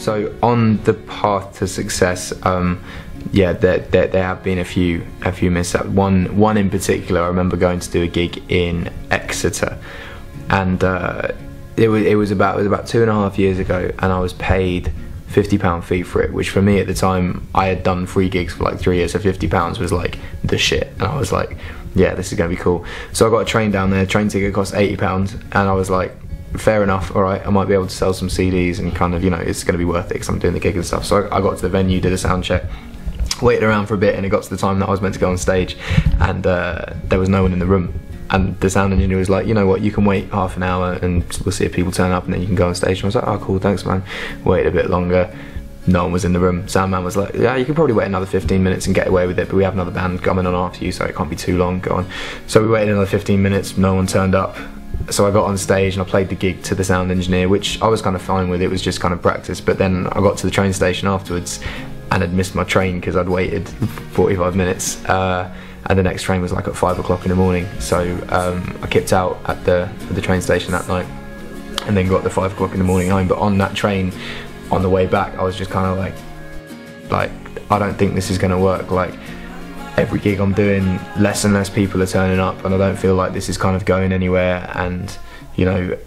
So on the path to success, yeah, there have been a few mishaps. One in particular, I remember going to do a gig in Exeter, and it was about 2.5 years ago, and I was paid £50 fee for it, which for me at the time, I had done free gigs for like 3 years, so £50 was like the shit, and I was like, yeah, this is gonna be cool. So I got a train down there. Train ticket cost £80, and I was like, fair enough, all right, I might be able to sell some CDs and kind of, you know, it's gonna be worth it because I'm doing the gig and stuff. So I got to the venue, did a sound check, waited around for a bit, and it got to the time that I was meant to go on stage, and there was no one in the room. And the sound engineer was like, you know what, you can wait half an hour and we'll see if people turn up and then you can go on stage. And I was like, oh cool, thanks man. Waited a bit longer, no one was in the room. Sound man was like, yeah, you can probably wait another 15 minutes and get away with it, but we have another band coming on after you, so it can't be too long, go on. So we waited another 15 minutes, no one turned up. So I got on stage and I played the gig to the sound engineer, which I was kind of fine with, it was just kind of practice. But then I got to the train station afterwards and had missed my train because I'd waited 45 minutes. And the next train was like at 5 o'clock in the morning, so I kicked out at the train station that night, and then got the 5 o'clock in the morning home. But on that train, on the way back, I was just kind of like I don't think this is going to work. Like every gig I'm doing, less and less people are turning up, and I don't feel like this is kind of going anywhere. And you know,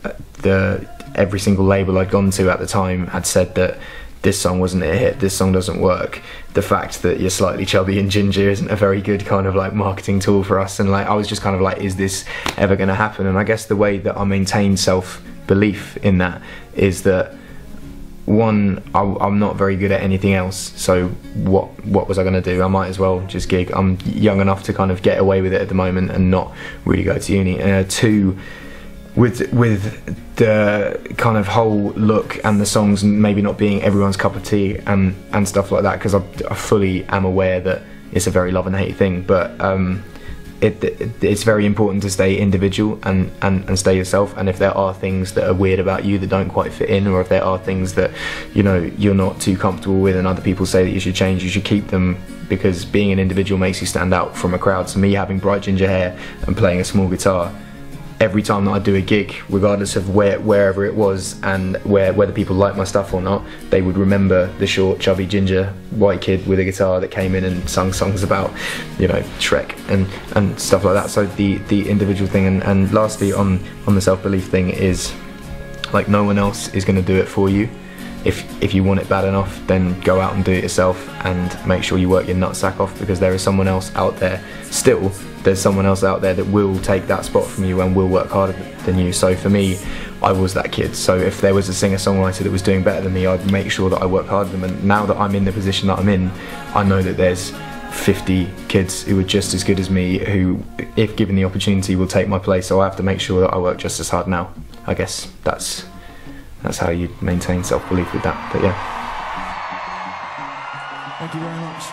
every single label I'd gone to at the time had said that this song wasn't a hit, this song doesn't work. The fact that you're slightly chubby and ginger isn't a very good kind of like marketing tool for us. And like I was just kind of like, is this ever going to happen? And I guess the way that I maintain self-belief in that is that, one, I'm not very good at anything else, so what was I going to do? I might as well just gig. I'm young enough to kind of get away with it at the moment and not really go to uni. Two, with the kind of whole look and the songs maybe not being everyone's cup of tea and stuff like that, because I fully am aware that it's a very love and hate thing, but it's very important to stay individual and stay yourself. And if there are things that are weird about you that don't quite fit in, or if there are things that, you know, you're not too comfortable with and other people say that you should change, you should keep them, because being an individual makes you stand out from a crowd. So me having bright ginger hair and playing a small guitar, every time that I do a gig, regardless of wherever it was and whether people like my stuff or not, they would remember the short, chubby, ginger, white kid with a guitar that came in and sung songs about, you know, Shrek and stuff like that. So the individual thing, and lastly on the self-belief thing is, like, no one else is going to do it for you. If you want it bad enough, then go out and do it yourself and make sure you work your nutsack off, because there is someone else out there still. There's someone else out there that will take that spot from you and will work harder than you. So for me, I was that kid. So if there was a singer-songwriter that was doing better than me, I'd make sure that I worked harder than them. And now that I'm in the position that I'm in, I know that there's 50 kids who are just as good as me, who, if given the opportunity, will take my place. So I have to make sure that I work just as hard now. I guess that's how you maintain self-belief with that. But yeah. Thank you very much.